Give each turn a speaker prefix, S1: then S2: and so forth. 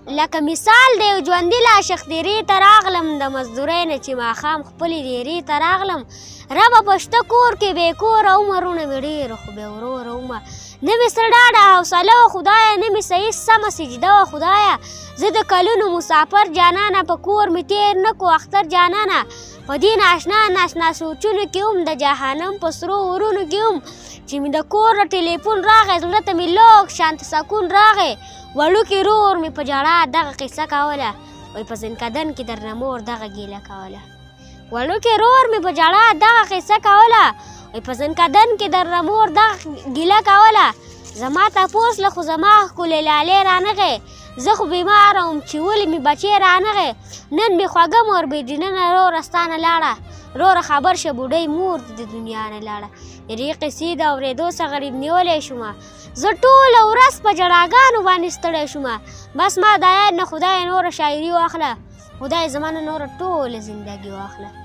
S1: لکه مثال د یو ژوندي لاشق دیرې ته راغلم د مزدورۍ نه چې ماښام خپلې ډېرې ته راغلم ربه په شته کور کې بې کوره عمرونه مې ډېره خو بې وروره ومه نه مې څه ډاډه حوصله وه خدایه نه مې صحیح سمه سجده وه خدایه زه د کلونو مسافر جانانه په کور مې تېر نه کو اختر جانانه په دې ناشنا سوچونو کې هم د جهنم په سرو ورونو کې هم چې مې د کور نه ټلیفون راغی زړه ته مې لږ شانت سکون راغی وړوکې رور مې په ژړا دغه قصه کوله وایي په زنکدن کې درنه مور دغه ګیله کوله وړوکې رور مې په ژړا دغه قصه کوله وایي په زنکدن کې درنه مور دغه ګیله کوله زما تپوس له خو زما ښکلې لالې رانغې زه خو بیماره وم چې ولې مې بچې رانغې نن مې خوږه مور بېدیننه روره ستا نه لاړه روره خبر شه بوډۍ مور د دنیا نه لاړه د دې قصې د اورېدو څخه غریب نیولی شومه زه ټوله ورځ په ژړاګانو باندې ستړی شومه بس ما دا یاد نه خدای نوره شاعري واخله خدای زما نه نوره ټوله زندګي واخله